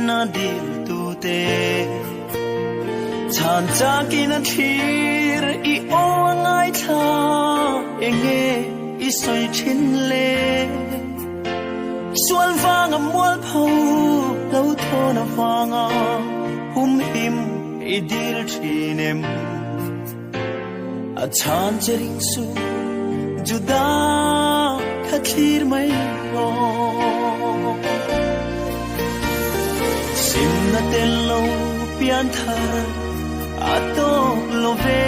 na dil tu te chan cha ki na thir I o ngai tha enge I soi chin le sual vanga mual phau lau tho na vanga hum him I dil thinem a chan chering su juda khathir mai ro sim na tello pian thar ato lo ve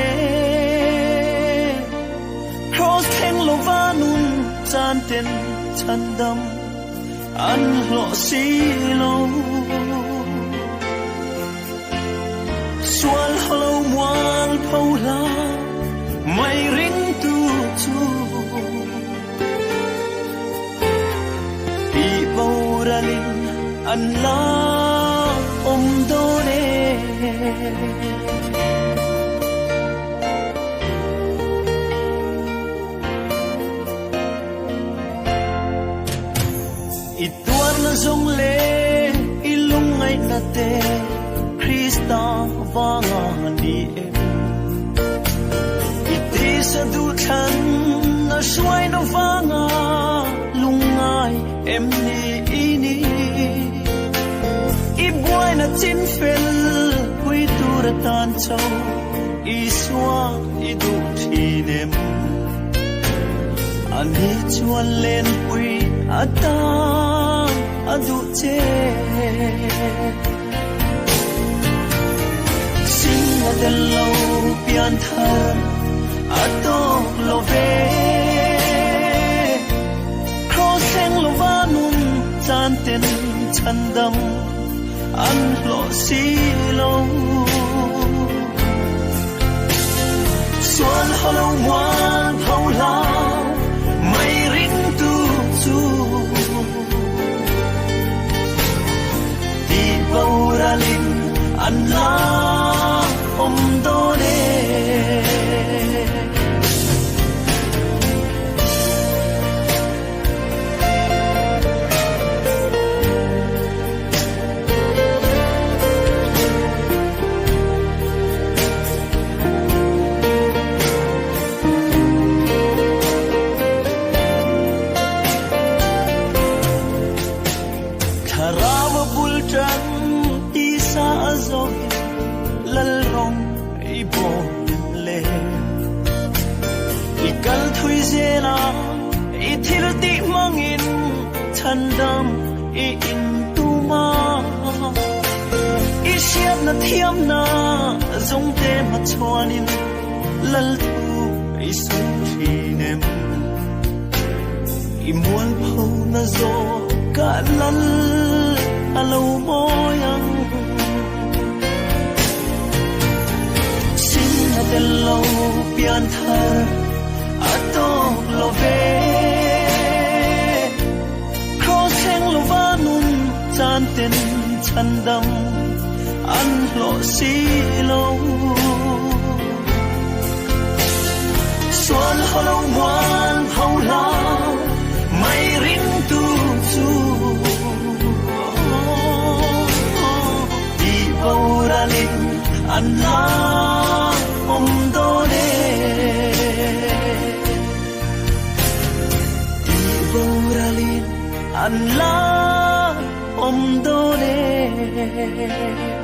cross theng lo vanun chan ten chan dam an lo si lo sual halo mual phau la mai ring tu chu pi boralin an la do re ituar na zong le ilung ai na te Krista vanga ni em iti sa du than na shuai na vanga lungai em ni ini ibuai na chin fel hui tu ra tan chau iswa idu thinem ani chuan len hui atan adu che singa del lo pian thar ato lo ve crossing lo vanun chan ten chan dam an lo si lo sual halo muan phau la mai ring tu chu di boralin an la do le Karawa bultan isa azog lalrong ibon le ikal thui zela ithil ti mangin thandam I in tuma isiat na thiam na zong te ma chwanin lal thu isu thinem imuan phau na zo ka lal alo moyang singa del lo pian thar ato lo ve crossing lo vanun chan ten chan dam an lo si lo sual halo muan phau la mai ring tu chu di boralin an la do le di boralin an la do le